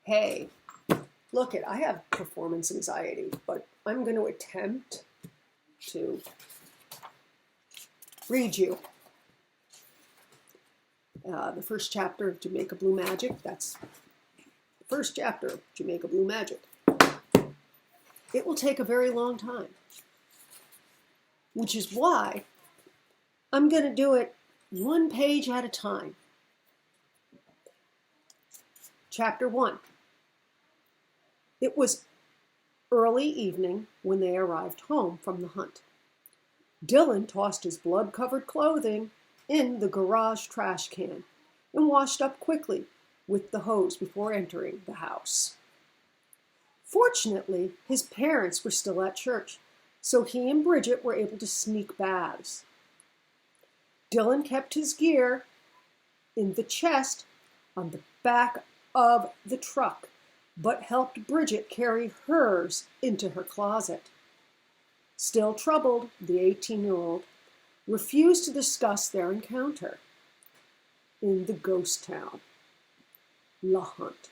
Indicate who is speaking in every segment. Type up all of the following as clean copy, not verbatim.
Speaker 1: Hey, look I have performance anxiety, but I'm going to attempt to read you the first chapter of Jamaica Blue Magic. That's the first chapter of Jamaica Blue Magic. It will take a very long time, which is why I'm going to do it one page at a time. Chapter 1. It was early evening when they arrived home from the hunt. Dylan tossed his blood-covered clothing in the garage trash can and washed up quickly with the hose before entering the house. Fortunately, his parents were still at church, so he and Bridget were able to sneak baths. Dylan kept his gear in the chest on the back of the truck, but helped Bridget carry hers into her closet. Still troubled, the 18-year-old refused to discuss their encounter in the ghost town, La Hunt,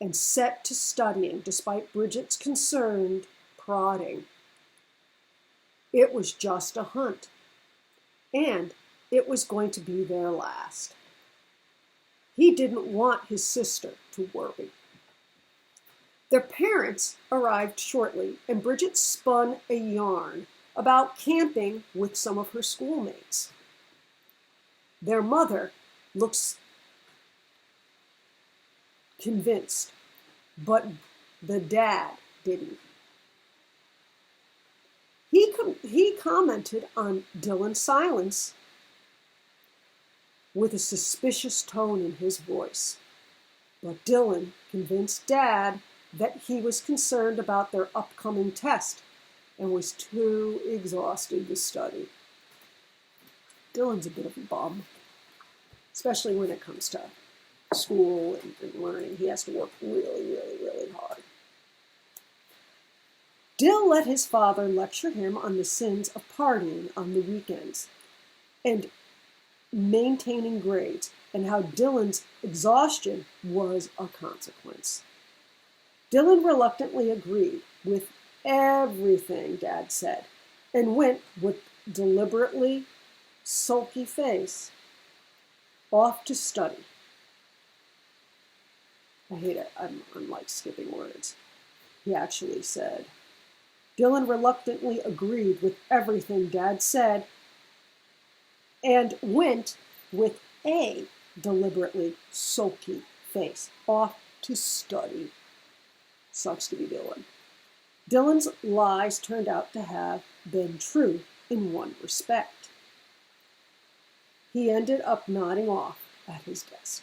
Speaker 1: and set to studying despite Bridget's concerned prodding. It was just a hunt, and it was going to be their last. He didn't want his sister to worry. Their parents arrived shortly, and Bridget spun a yarn about camping with some of her schoolmates. Their mother looks convinced, but the dad didn't. He commented on Dylan's silence with a suspicious tone in his voice. But Dylan convinced Dad that he was concerned about their upcoming test and was too exhausted to study. Dylan's a bit of a bum, especially when it comes to school and learning. He has to work really hard. Dill let his father lecture him on the sins of partying on the weekends and maintaining grades, and how Dylan's exhaustion was a consequence. Dylan reluctantly agreed with everything Dad said and went with deliberately sulky face off to study. I hate it. I'm like skipping words. He actually said, Dylan reluctantly agreed with everything Dad said and went with a deliberately sulky face off to study. Sucks to be Dylan. Dylan's lies turned out to have been true in one respect. He ended up nodding off at his desk.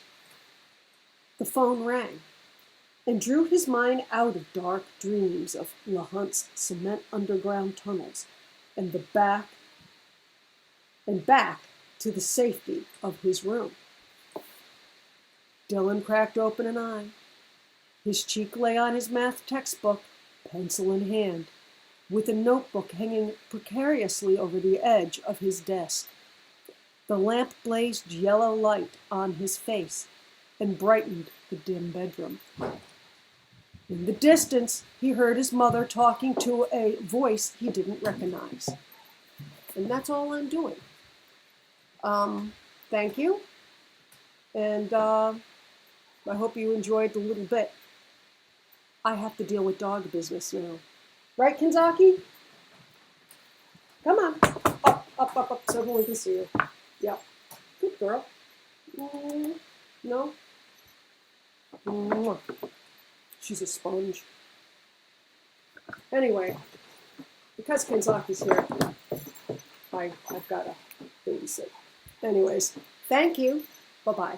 Speaker 1: The phone rang and drew his mind out of dark dreams of La Hunt's cement underground tunnels and back to the safety of his room. Dylan cracked open an eye. His cheek lay on his math textbook, pencil in hand, with a notebook hanging precariously over the edge of his desk. The lamp blazed yellow light on his face and brightened the dim bedroom. In the distance, he heard his mother talking to a voice he didn't recognize. And that's all I'm doing. Thank you. And I hope you enjoyed the little bit. I have to deal with dog business now. Right, Kenzaki? Come on. Up, so everyone can see you. Yep. Good girl. No? She's a sponge. Anyway, because Kenzaki's here, I've got to babysit. Anyways, thank you. Bye-bye.